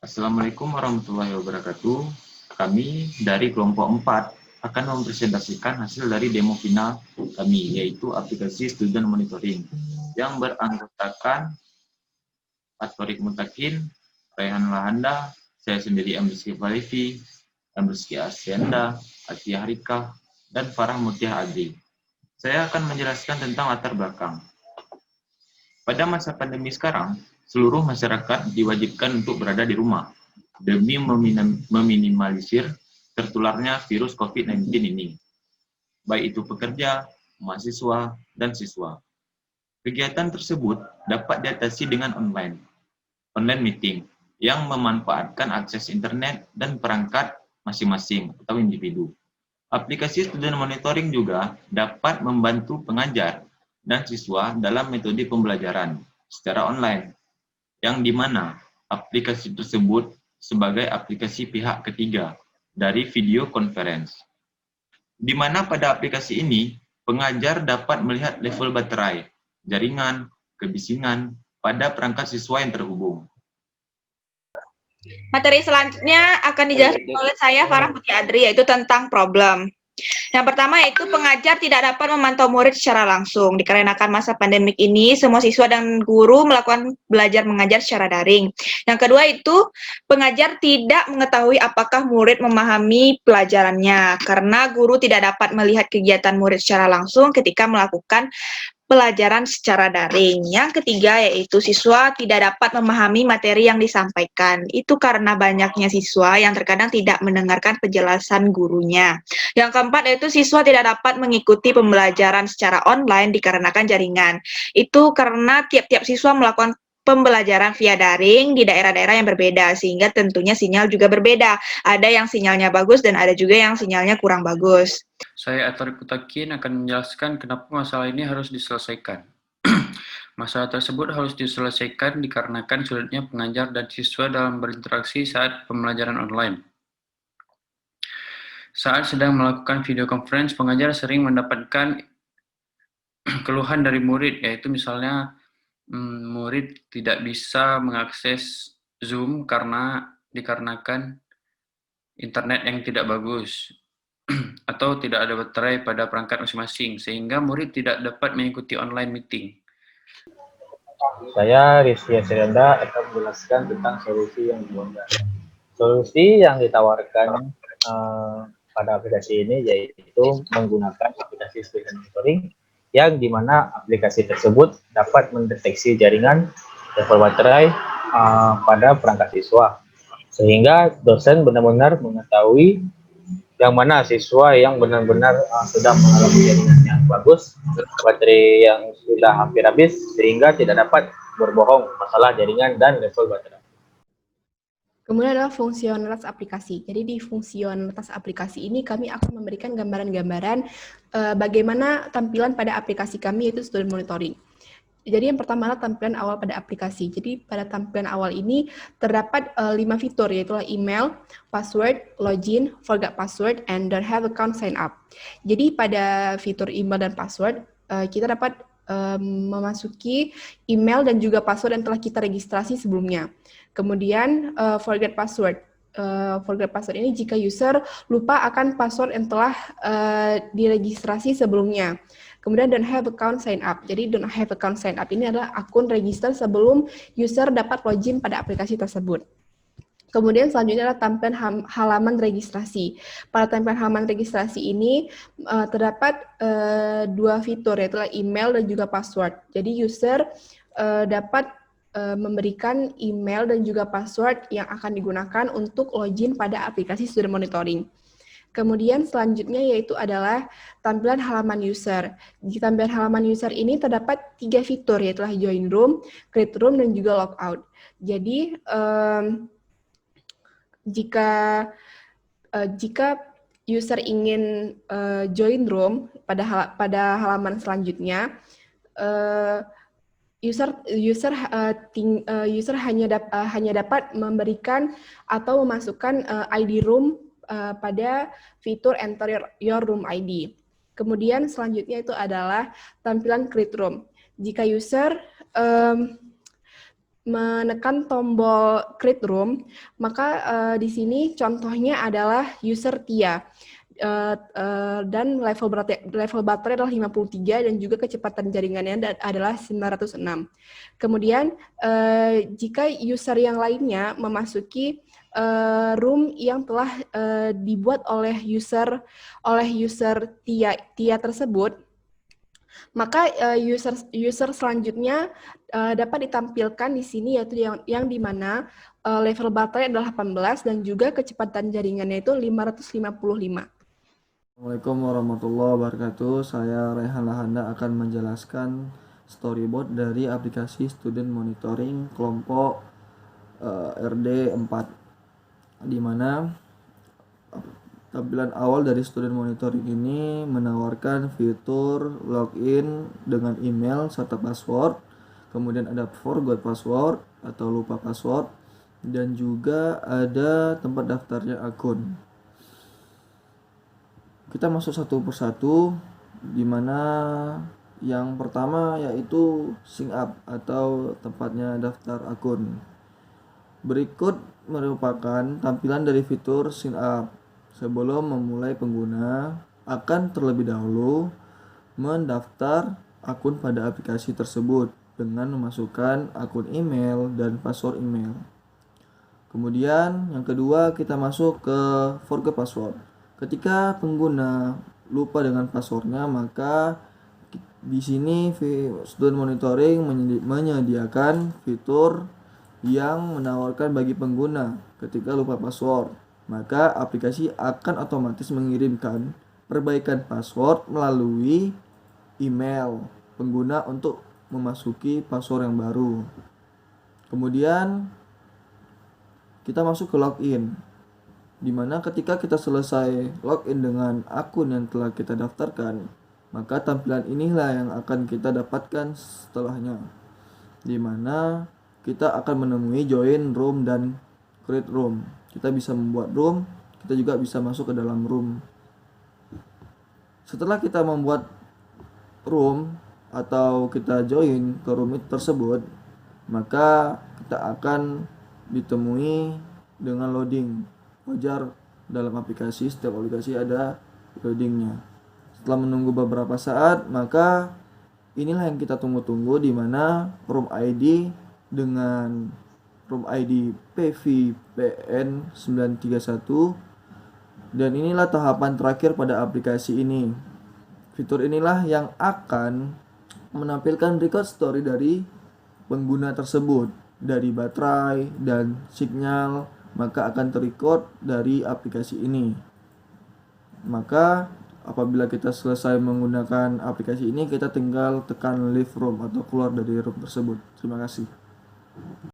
Assalamualaikum warahmatullahi wabarakatuh. Kami dari kelompok 4 akan mempresentasikan hasil dari demo final kami, yaitu aplikasi Student Monitoring yang beranggotakan Atorik Mutakin, Raihan Lahanda, saya sendiri Amriski Falifi, Amriski Asyanda, Atia Harika, dan Farah Mutiah Adri. Saya akan menjelaskan tentang latar belakang. Pada masa pandemi sekarang, seluruh masyarakat diwajibkan untuk berada di rumah demi meminimalisir tertularnya virus COVID-19 ini, baik itu pekerja, mahasiswa, dan siswa. Kegiatan tersebut dapat diatasi dengan online meeting, yang memanfaatkan akses internet dan perangkat masing-masing atau individu. Aplikasi Student Monitoring juga dapat membantu pengajar dan siswa dalam metode pembelajaran secara online, yang dimana aplikasi tersebut sebagai aplikasi pihak ketiga dari video conference. Di mana pada aplikasi ini, pengajar dapat melihat level baterai, jaringan, kebisingan pada perangkat siswa yang terhubung. Materi selanjutnya akan dijelaskan oleh saya, Farah Mutiah Adri, yaitu tentang problem. Yang pertama yaitu pengajar tidak dapat memantau murid secara langsung. Dikarenakan masa pandemik ini, semua siswa dan guru melakukan belajar mengajar secara daring. Yang kedua itu pengajar tidak mengetahui apakah murid memahami pelajarannya, karena guru tidak dapat melihat kegiatan murid secara langsung ketika melakukan pelajaran secara daring. Yang ketiga yaitu siswa tidak dapat memahami materi yang disampaikan. Itu karena banyaknya siswa yang terkadang tidak mendengarkan penjelasan gurunya. Yang keempat yaitu siswa tidak dapat mengikuti pembelajaran secara online dikarenakan jaringan. Itu karena tiap-tiap siswa melakukan pembelajaran via daring di daerah-daerah yang berbeda, sehingga tentunya sinyal juga berbeda. Ada yang sinyalnya bagus dan ada juga yang sinyalnya kurang bagus. Saya Atorik Mutakin akan menjelaskan kenapa masalah ini harus diselesaikan. Masalah tersebut harus diselesaikan dikarenakan sulitnya pengajar dan siswa dalam berinteraksi saat pembelajaran online. Saat sedang melakukan video conference, pengajar sering mendapatkan keluhan dari murid, yaitu misalnya murid tidak bisa mengakses Zoom dikarenakan internet yang tidak bagus atau tidak ada baterai pada perangkat masing-masing, sehingga murid tidak dapat mengikuti online meeting. Saya Rizky Asyanda akan menjelaskan tentang solusi yang dibuat. Solusi yang ditawarkan pada aplikasi ini yaitu menggunakan aplikasi Student Monitoring, yang dimana aplikasi tersebut dapat mendeteksi jaringan, level baterai pada perangkat siswa, sehingga dosen benar-benar mengetahui yang mana siswa yang benar-benar sedang mengalami jaringan yang bagus, baterai yang sudah hampir habis, sehingga tidak dapat berbohong masalah jaringan dan level baterai. Kemudian adalah fungsionalitas aplikasi. Jadi di fungsionalitas aplikasi ini kami akan memberikan gambaran-gambaran bagaimana tampilan pada aplikasi kami, yaitu Student Monitoring. Jadi yang pertama adalah tampilan awal pada aplikasi. Jadi pada tampilan awal ini terdapat 5 fitur, yaitu email, password, login, forgot password, and don't have account sign up. Jadi pada fitur email dan password, kita dapat memasuki email dan juga password yang telah kita registrasi sebelumnya. Kemudian forget password. Forget password ini jika user lupa akan password yang telah diregistrasi sebelumnya. Kemudian don't have account sign up. Jadi don't have account sign up ini adalah akun register sebelum user dapat login pada aplikasi tersebut. Kemudian selanjutnya adalah tampilan halaman registrasi. Pada tampilan halaman registrasi ini terdapat 2 fitur, yaitu email dan juga password. Jadi user dapat memberikan email dan juga password yang akan digunakan untuk login pada aplikasi Student Monitoring. Kemudian selanjutnya yaitu adalah tampilan halaman user. Di tampilan halaman user ini terdapat 3 fitur, yaitu join room, create room, dan juga logout. Jadi jika user ingin join room pada halaman selanjutnya, user hanya dapat memberikan atau memasukkan ID room pada fitur enter your room ID. Kemudian selanjutnya itu adalah tampilan create room. Jika user menekan tombol create room, maka di sini contohnya adalah user Tia. Dan level baterai adalah 53 dan juga kecepatan jaringannya adalah 906. Kemudian jika user yang lainnya memasuki room yang telah dibuat oleh user Tia tersebut, maka user selanjutnya dapat ditampilkan di sini, yaitu yang di mana level baterai adalah 18 dan juga kecepatan jaringannya itu 555. Assalamualaikum warahmatullahi wabarakatuh. Saya Rehan Lahanda akan menjelaskan storyboard dari aplikasi Student Monitoring kelompok RD 4, di mana tampilan awal dari Student Monitoring ini menawarkan fitur login dengan email serta password, kemudian ada forgot password atau lupa password, dan juga ada tempat daftarnya akun. Kita masuk satu persatu, di mana yang pertama yaitu sync up atau tempatnya daftar akun. Berikut merupakan tampilan dari fitur sync up. Sebelum memulai, pengguna akan terlebih dahulu mendaftar akun pada aplikasi tersebut dengan memasukkan akun email dan password email. Kemudian yang kedua, kita masuk ke forget password. Ketika pengguna lupa dengan passwordnya, maka di sini Student Monitoring menyediakan fitur yang menawarkan bagi pengguna ketika lupa password, maka aplikasi akan otomatis mengirimkan perbaikan password melalui email pengguna untuk memasuki password yang baru. Kemudian kita masuk ke login, di mana ketika kita selesai login dengan akun yang telah kita daftarkan, maka tampilan inilah yang akan kita dapatkan setelahnya, di mana kita akan menemui join room dan create room. Kita bisa membuat room, kita juga bisa masuk ke dalam room. Setelah kita membuat room atau kita join ke room tersebut, maka kita akan ditemui dengan loading. Wajar, dalam aplikasi, setiap aplikasi ada loadingnya. Setelah menunggu beberapa saat, maka inilah yang kita tunggu-tunggu, di mana room ID dengan room ID PVPN 931, dan inilah tahapan terakhir pada aplikasi ini. Fitur inilah yang akan menampilkan record story dari pengguna tersebut, dari baterai dan sinyal, maka akan terrecord dari aplikasi ini. Maka apabila kita selesai menggunakan aplikasi ini, kita tinggal tekan leave room atau keluar dari room tersebut. Terima kasih.